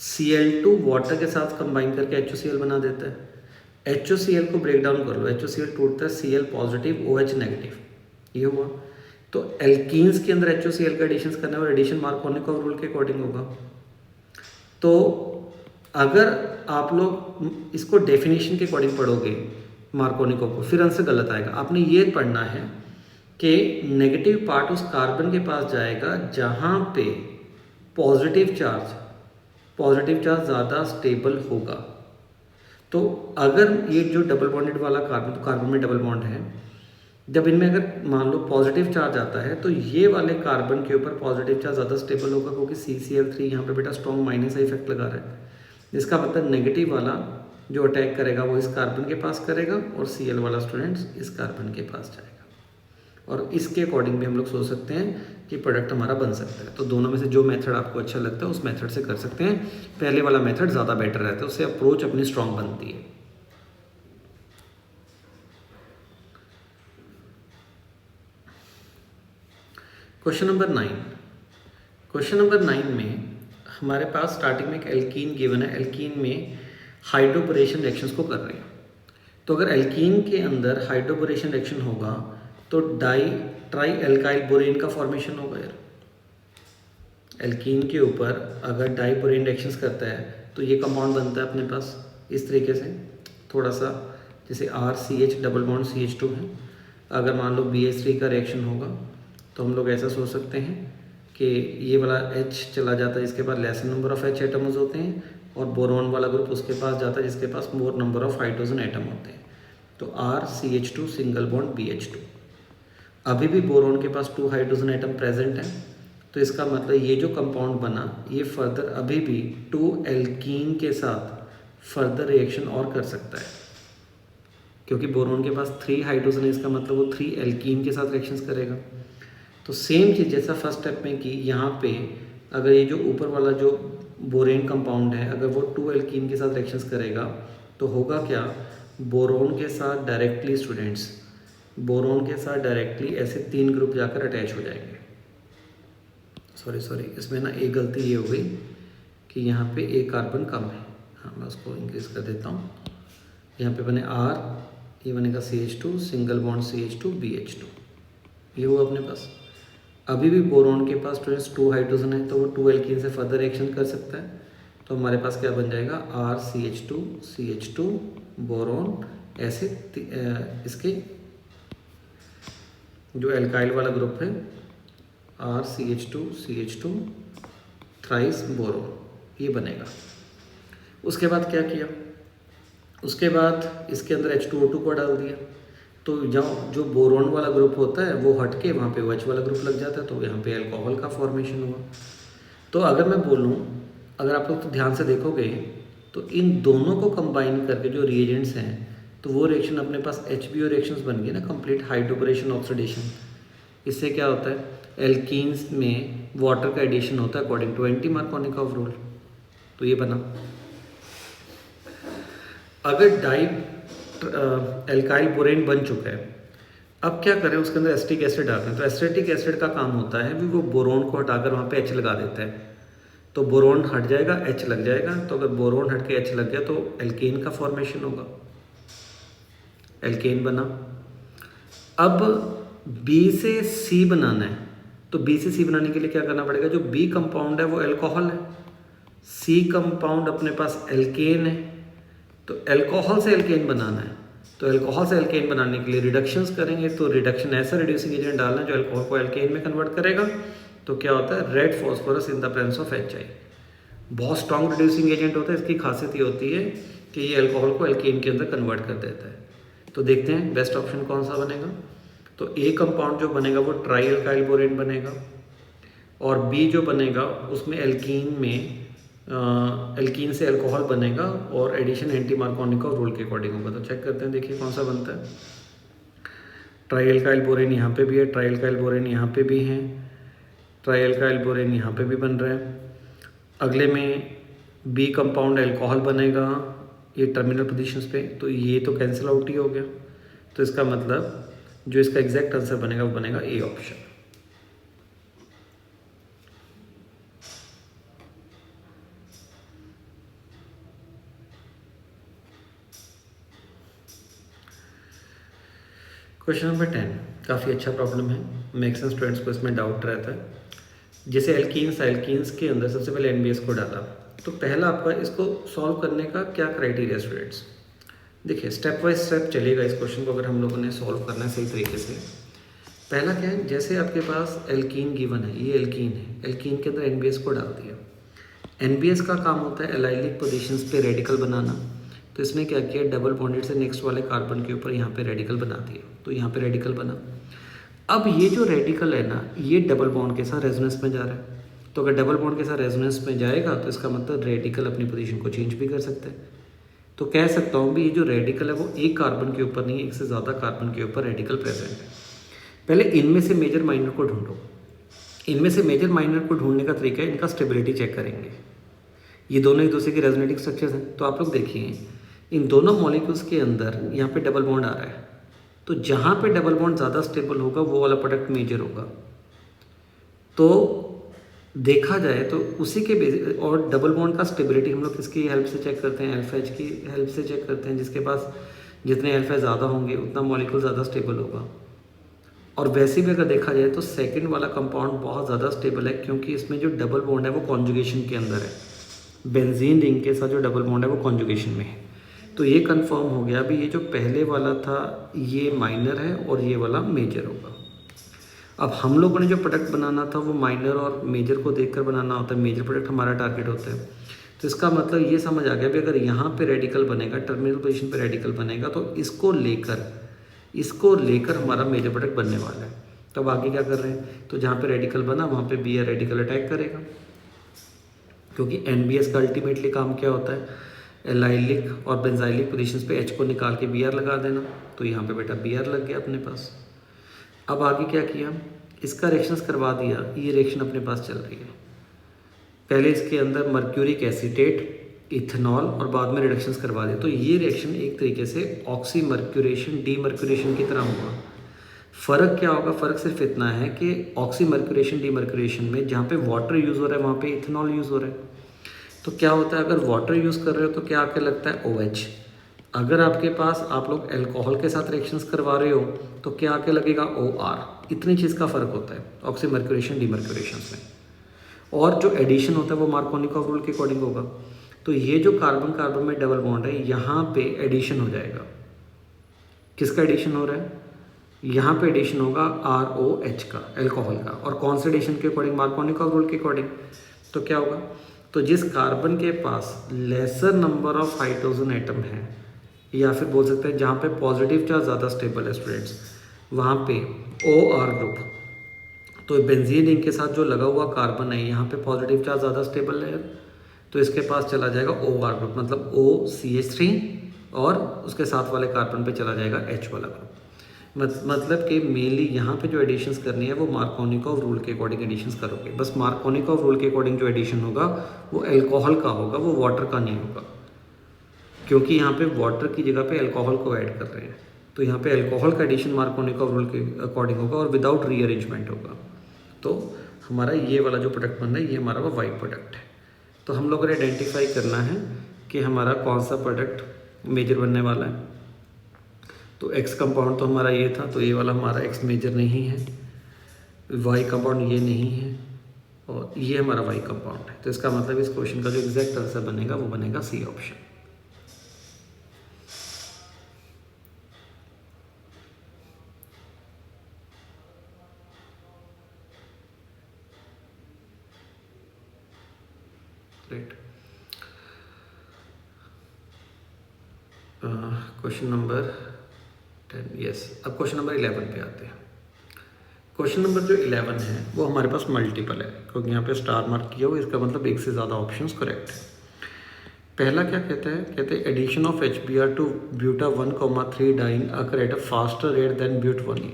[SPEAKER 1] Cl2 वाटर के साथ कंबाइन करके HOCl बना देता है। HOCl को ब्रेक डाउन कर लो, HOCl टूटता है Cl पॉजिटिव OH नेगेटिव, ये हुआ। तो एल्कीन्स के अंदर HOCl का एडिशन करना है और एडिशन मार्कोनिकोव रूल के अकॉर्डिंग होगा। तो अगर आप लोग इसको डेफिनेशन के अकॉर्डिंग पढ़ोगे मार्कोनिकोव को, फिर आंसर गलत आएगा। आपने ये पढ़ना है कि नेगेटिव पार्ट उस कार्बन के पास जाएगा जहाँ पे पॉजिटिव चार्ज ज़्यादा स्टेबल होगा। तो अगर ये जो डबल बॉन्डेड वाला कार्बन, तो कार्बन में डबल बॉन्ड है, जब इनमें अगर मान लो पॉजिटिव चार्ज आता है तो ये वाले कार्बन के ऊपर पॉजिटिव चार्ज ज़्यादा स्टेबल होगा, क्योंकि CCl3 यहाँ पे बेटा स्ट्रॉन्ग माइनस का इफेक्ट लगा रहा है। जिसका मतलब नेगेटिव वाला जो अटैक करेगा वो इस कार्बन के पास करेगा और Cl वाला स्टूडेंट्स इस कार्बन के पास जाएगा। और इसके अकॉर्डिंग भी हम लोग सोच सकते हैं कि प्रोडक्ट हमारा बन सकता है। तो दोनों में से जो मेथड आपको अच्छा लगता है उस मेथड से कर सकते हैं। पहले वाला मेथड ज़्यादा बेटर रहता है, उससे अप्रोच अपनी स्ट्रांग बनती है। क्वेश्चन नंबर 9 में हमारे पास स्टार्टिंग में एक एल्कीन गिवन है। एल्कीन में हाइड्रोबोरेशन रिएक्शंस को कर रहे हैं। तो अगर एल्कीन के अंदर हाइड्रोबोरेशन रिएक्शन होगा तो ट्राई एल्काइल बोरेन का फॉर्मेशन होगा यार। एल्कीन के ऊपर अगर डाई बोरेन रिएक्शंस करता है तो ये कंपाउंड बनता है अपने पास इस तरीके से, थोड़ा सा जैसे RCH डबल बॉन्ड CH2 है। अगर मान लो BH3 का रिएक्शन होगा तो हम लोग ऐसा सोच सकते हैं कि ये वाला H चला जाता है, इसके पास lesser number of H atoms होते हैं, और बोरोन वाला ग्रुप उसके पास जाता है जिसके पास more number of hydrogen atom होते हैं। तो RCH2 सिंगल बॉन्ड BH2। अभी भी बोरोन के पास 2 हाइड्रोजन एटम प्रेजेंट हैं, तो इसका मतलब ये जो कंपाउंड बना ये फर्दर अभी भी 2 एल्कीन के साथ फर्दर रिएक्शन और कर सकता है, क्योंकि बोरोन के पास 3 हाइड्रोजन है, इसका मतलब वो 3 एल्कीन के साथ रिएक्शंस करेगा। तो सेम चीज़ जैसा फर्स्ट स्टेप में की, यहाँ पे अगर ये जो ऊपर वाला जो बोरेन कंपाउंड है अगर वो 2 एल्कीन के साथ रिएक्शंस करेगा तो होगा क्या, बोरोन के साथ डायरेक्टली स्टूडेंट्स, बोरोन के साथ डायरेक्टली ऐसे 3 ग्रुप जाकर अटैच हो जाएंगे। सॉरी इसमें ना एक गलती ये हो गई कि यहाँ पे एक कार्बन कम है। हाँ, मैं उसको इंक्रीज कर देता हूँ। यहाँ पे बने R, ये बनेगा CH2 single bond CH2 BH2, ये हुआ अपने पास। अभी भी बोरोन के पास 2 हाइड्रोजन है तो वो 2 एल्कीन से फर्दर रिएक्शन कर सकता है। तो हमारे पास क्या बन जाएगा, RCH2 CH2 बोरोन, ऐसे इसके जो एल्काइल वाला ग्रुप है RCH2 CH2 थ्राइस बोरोन, ये बनेगा। उसके बाद क्या किया, उसके बाद इसके अंदर H2O2 को डाल दिया, तो जो बोरोन वाला ग्रुप होता है वो हट के वहाँ पे OH वाला ग्रुप लग जाता है, तो यहाँ पे अल्कोहल का फॉर्मेशन हुआ। तो अगर मैं बोलूँ, अगर आप लोग तो ध्यान से देखोगे तो इन दोनों को कंबाइन करके जो रिएजेंट्स हैं तो वो रिएक्शन अपने पास HBO रिएक्शंस बन गई ना, कंप्लीट हाइड्रोबोरेशन ऑक्सीडेशन। इससे क्या होता है, एल्कीन्स में वाटर का एडिशन होता है अकॉर्डिंग टू एंटी-मार्कोनिकोव रूल। तो ये बना। अगर डाई एल्काइल बोरेन बन चुका है, अब क्या करें, उसके अंदर एसिटिक एसिड डालते हैं। तो एसिटिक एसिड का काम होता है वो बोरोन को हटाकर वहाँ पे H लगा देता है, तो बोरोन हट जाएगा H लग जाएगा। तो अगर बोरोन हट के H लग गया तो एल्केन का फॉर्मेशन होगा, एल्केन बना। अब B से C बनाना है, तो B से C बनाने के लिए क्या करना पड़ेगा, जो B कंपाउंड है वो अल्कोहल है, C कंपाउंड अपने पास एल्केन है, तो अल्कोहल से एल्केन बनाना है। तो अल्कोहल से एल्केन बनाने के लिए रिडक्शंस करेंगे, तो रिडक्शन ऐसा रिड्यूसिंग एजेंट डालना है जो अल्कोहल को एल्केन में कन्वर्ट करेगा। तो क्या होता है, red phosphorus in the presence of HI। बहुत स्ट्रॉन्ग रिड्यूसिंग एजेंट होता है, इसकी खासियत ये होती है कि ये अल्कोहल को एल्केन के अंदर कन्वर्ट कर देता है। तो देखते हैं बेस्ट ऑप्शन कौन सा बनेगा। तो ए कंपाउंड जो बनेगा वो ट्राई एल्काइल बोरेन बनेगा, और बी जो बनेगा उसमें एल्कीन में एल्कीन से अल्कोहल बनेगा और एडिशन एंटी-मार्कोनिकोव रूल के अकॉर्डिंग होगा। तो चेक करते हैं, देखिए कौन सा बनता है। ट्राई एल्काइल बोरेन यहाँ पे भी है, ट्राई एल्काइल बोरेन यहाँ पे भी है, ट्राई एल्काइल बोरेन यहाँ पे भी बन रहा है। अगले में बी कंपाउंड अल्कोहल बनेगा ये टर्मिनल पोजीशंस पे, तो ये तो कैंसिल आउट ही हो गया। तो इसका मतलब जो इसका एग्जैक्ट आंसर बनेगा वो बनेगा ए ऑप्शन। क्वेश्चन नंबर 10 काफ़ी अच्छा प्रॉब्लम है, मैक्सिमम स्टूडेंट्स को इसमें डाउट रहता है। जैसे एल्कीन्स के अंदर सबसे पहले NBS को डाला, तो पहला आपका इसको सॉल्व करने का क्या क्राइटेरिया स्टूडेंट्स? देखिए स्टेप बाय स्टेप चलेगा इस क्वेश्चन को अगर हम लोगों ने सॉल्व करना है सही तरीके से। पहला क्या है, जैसे आपके पास एल्कीन गिवन है, ये एल्कीन है, एल्कीन के अंदर NBS को डाल दिया। NBS का काम होता है एलाइलिक पोजीशंस पे रेडिकल बनाना, तो इसने क्या किया, डबल बॉन्डेड से नेक्स्ट वाले कार्बन के ऊपर यहाँ पे रेडिकल बना दिया, तो यहाँ पे रेडिकल बना। अब ये जो रेडिकल है ना, ये डबल बॉन्ड के साथ रेजोनेंस में जा रहा है, तो अगर डबल बॉन्ड के साथ रेजोनेंस में जाएगा तो इसका मतलब रेडिकल अपनी पोजीशन को चेंज भी कर सकता है। तो कह सकता हूँ भी ये जो रेडिकल है वो एक कार्बन के ऊपर नहीं, एक से ज़्यादा कार्बन के ऊपर रेडिकल प्रेजेंट है। पहले इनमें से मेजर माइनर को ढूंढो। इनमें से मेजर माइनर को ढूंढने का तरीका है, इनका स्टेबिलिटी चेक करेंगे। ये दोनों एक दूसरे के रेजोनेटिंग स्ट्रक्चर्स हैं, तो आप लोग देखिए इन दोनों मॉलिक्यूल्स के अंदर यहाँ पे डबल बॉन्ड आ रहा है, तो जहाँ पे डबल बॉन्ड ज़्यादा स्टेबल होगा वो वाला प्रोडक्ट मेजर होगा। तो देखा जाए तो उसी के बेसिस, और डबल बॉन्ड का स्टेबिलिटी हम लोग किसकी हेल्प से चेक करते हैं, अल्फा एच की हेल्प से चेक करते हैं। जिसके पास जितने अल्फा ज़्यादा होंगे उतना मॉलिक्यूल ज़्यादा स्टेबल होगा। और वैसे भी अगर देखा जाए तो सेकंड वाला कंपाउंड बहुत ज़्यादा स्टेबल है, क्योंकि इसमें जो डबल बॉन्ड है वो कॉन्जुगेशन के अंदर है। बेंजीन रिंग के साथ जो डबल बॉन्ड है वो कॉन्जुगेशन में है। तो ये कंफर्म हो गया भी, ये जो पहले वाला था ये माइनर है और ये वाला मेजर होगा। अब हम लोगों ने जो प्रोडक्ट बनाना था वो माइनर और मेजर को देखकर बनाना होता है, मेजर प्रोडक्ट हमारा टारगेट होता है। तो इसका मतलब ये समझ आ गया भी अगर यहाँ पे रेडिकल बनेगा, टर्मिनल पोजीशन पे रेडिकल बनेगा, तो इसको लेकर हमारा मेजर प्रोडक्ट बनने वाला है। तब आगे क्या कर रहे हैं, तो जहाँ पे रेडिकल बना वहाँ पे Br रेडिकल अटैक करेगा, क्योंकि NBS का अल्टीमेटली काम क्या होता है, एलाइलिक और बेंजाइलिक पोजीशंस पे H को निकाल के Br लगा देना। तो यहाँ पे बेटा Br लग गया अपने पास। अब आगे क्या किया, इसका रिएक्शंस करवा दिया, ये रिएक्शन अपने पास चल रही है। पहले इसके अंदर मर्क्यूरिक एसीटेट, इथेनॉल और बाद में रिडक्शंस करवा दिए, तो ये रिएक्शन एक तरीके से ऑक्सी मर्क्यूरेशन डीमर्क्यूरेशन की तरह हुआ। फ़र्क क्या होगा, फ़र्क सिर्फ इतना है कि ऑक्सी मर्क्यूरेशन डीमर्क्यूरेशन में जहाँ पे वाटर यूज़ हो रहा है वहाँ पे इथेनॉल यूज़ हो रहा है। तो क्या होता है, अगर वाटर यूज़ कर रहे हो तो क्या आके लगता है OH। अगर आपके पास आप लोग अल्कोहल के साथ रिएक्शंस करवा रहे हो तो क्या आके लगेगा OR। इतनी चीज़ का फ़र्क होता है ऑक्सी मर्क्यूरेशन डीमर्क्यूरेशन में। और जो एडिशन होता है वो मार्कोनिकॉव रूल के अकॉर्डिंग होगा। तो ये जो कार्बन कार्बन में डबल बॉन्ड है यहाँ पे एडिशन हो जाएगा। किसका एडिशन हो रहा है, यहाँ पे एडिशन होगा ROH का, अल्कोहल का। और कौन से एडिशन के अकॉर्डिंग, मार्कोनिकॉव रूल के अकॉर्डिंग। तो क्या होगा, तो जिस कार्बन के पास lesser number of hydrogen atom है, या फिर बोल सकते हैं जहाँ पे पॉजिटिव चार्ज ज़्यादा स्टेबल है स्टूडेंट्स, वहाँ पे OR ग्रुप। तो बेंजीन रिंग के साथ जो लगा हुआ कार्बन है यहाँ पे पॉजिटिव चार्ज ज़्यादा स्टेबल है, तो इसके पास चला जाएगा OR ग्रुप, मतलब OCH3, और उसके साथ वाले कार्बन पे चला जाएगा H वाला ग्रुप। मतलब कि मेनली यहाँ पे जो एडिशंस करनी है वो मार्कोनिकॉव रूल के अकॉर्डिंग एडिशंस करोगे। बस मार्कोनिकॉव रूल के अकॉर्डिंग जो एडिशन होगा वो अल्कोहल का होगा, वो वाटर का नहीं होगा, क्योंकि यहाँ पे वाटर की जगह पे अल्कोहल को ऐड कर रहे हैं। तो यहाँ पे अल्कोहल का एडिशन मार्कोनिकॉव रूल के अकॉर्डिंग होगा और विदाउट रीअरेंजमेंट होगा। तो हमारा ये वाला जो प्रोडक्ट बन रहा है ये हमारा वो वाई प्रोडक्ट है। तो हम लोगों ने आइडेंटिफाई करना है कि हमारा कौन सा प्रोडक्ट मेजर बनने वाला है। तो एक्स कंपाउंड तो हमारा ये था, तो ये वाला हमारा एक्स मेजर नहीं है, वाई कंपाउंड ये नहीं है, और ये हमारा वाई कंपाउंड है। तो इसका मतलब इस क्वेश्चन का जो एग्जैक्ट आंसर बनेगा वो बनेगा C option. Right. Question number 10, yes. अब क्वेश्चन नंबर 11 पे आते हैं। क्वेश्चन नंबर जो 11 है वो हमारे पास मल्टीपल है, क्योंकि यहाँ पे स्टार मार्क किया हुआ, इसका मतलब एक से ज़्यादा ऑप्शंस करेक्ट है। पहला क्या कहता है, कहते हैं addition of HBr to buta 1,3 diene occur at a faster rate than but 1.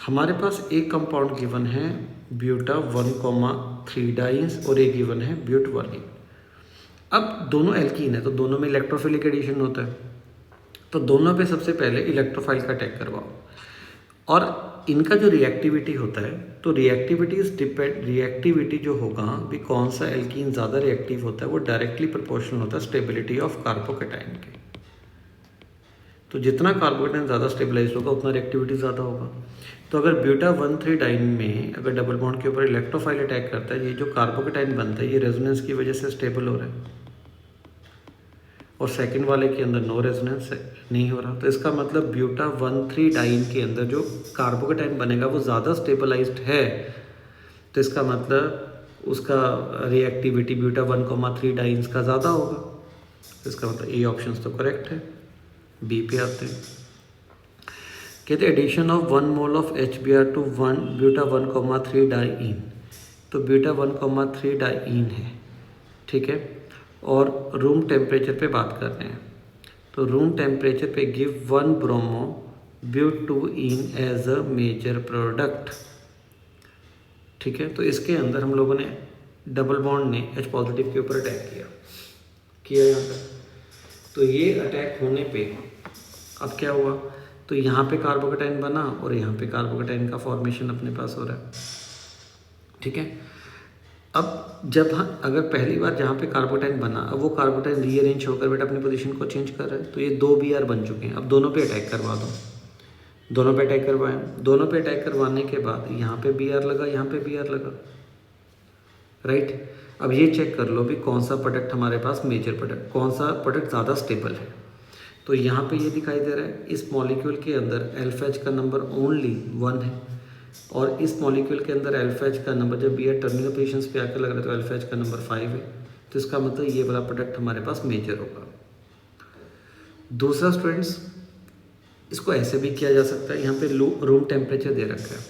[SPEAKER 1] हमारे पास एक कंपाउंड गिवन है ब्यूटा 1,3 डाइंस और एक गिवन है ब्यूट 1. अब दोनों एल्कीन है तो दोनों में इलेक्ट्रोफिलिक एडिशन होता है, तो दोनों पे सबसे पहले इलेक्ट्रोफाइल का अटैक करवाओ। और इनका जो रिएक्टिविटी होता है, तो रिएक्टिविटी जो होगा भी कौन सा एल्कीन ज़्यादा रिएक्टिव होता है वो डायरेक्टली प्रोपोर्शनल होता है स्टेबिलिटी ऑफ कार्बोकेटाइन के। तो जितना कार्बोकेटाइन ज़्यादा स्टेबलाइज होगा उतना रिएक्टिविटी ज़्यादा होगा। तो अगर ब्यूटा-1,3 डाइन में अगर डबल बॉन्ड के ऊपर इलेक्ट्रोफाइल अटैक करता है, ये जो कार्बोकेटाइन बनता है ये रेजोनेंस की वजह से स्टेबल हो रहा है और सेकंड वाले के अंदर नो रेजोनेंस नहीं हो रहा। तो इसका मतलब ब्यूटा-1,3 डाइन के अंदर जो कार्बोकेटाइन बनेगा वो ज़्यादा स्टेबलाइज्ड है, तो इसका मतलब उसका रिएक्टिविटी ब्यूटा-1,3 डाइन्स का ज़्यादा होगा। तो इसका मतलब ए ऑप्शन तो करेक्ट है। बी पे आते हैं, कहते addition of 1 mole of HBr to 1 ब्यूटा-1,3 डाइइन। तो ब्यूटा-1,3 डाइइन है, ठीक है, और रूम टेम्परेचर पे बात कर रहे हैं। तो रूम टेम्परेचर पे give 1 bromo butyne as a major product, ठीक है। तो इसके अंदर हम लोगों ने डबल बॉन्ड ने H पॉजिटिव के ऊपर अटैक किया यहाँ पर। तो ये अटैक होने पे अब क्या हुआ, तो यहाँ पे कार्बोकेटाइन बना और यहाँ पे कार्बोकेटाइन का फॉर्मेशन अपने पास हो रहा है, ठीक है। अब जब अगर पहली बार जहाँ पे कार्बोकेटाइन बना, अब वो कार्बोकेटाइन रीअरेंज होकर बेटा अपनी पोजीशन को चेंज कर रहा है, तो ये 2 Br बन चुके हैं। अब दोनों पे अटैक करवा दो, दोनों पे अटैक करवाएं। दोनों पे अटैक करवाने के बाद यहाँ पे Br लगा, यहाँ पे Br लगा, राइट। अब ये चेक कर लो भी कौन सा प्रोडक्ट हमारे पास मेजर प्रोडक्ट, कौन सा प्रोडक्ट ज़्यादा स्टेबल है। तो यहाँ पे ये दिखाई दे रहा है इस मॉलिक्यूल के अंदर अल्फा H का नंबर ओनली 1 है, और इस मॉलिक्यूल के अंदर अल्फा H का नंबर जब Br टर्मिनल पोजीशंस पे आकर लग रहा है तो अल्फा H का नंबर 5 है। तो इसका मतलब ये वाला प्रोडक्ट हमारे पास मेजर होगा। दूसरा स्टूडेंट्स, इसको ऐसे भी किया जा सकता है, यहाँ पे रूम टेम्परेचर दे रखा है,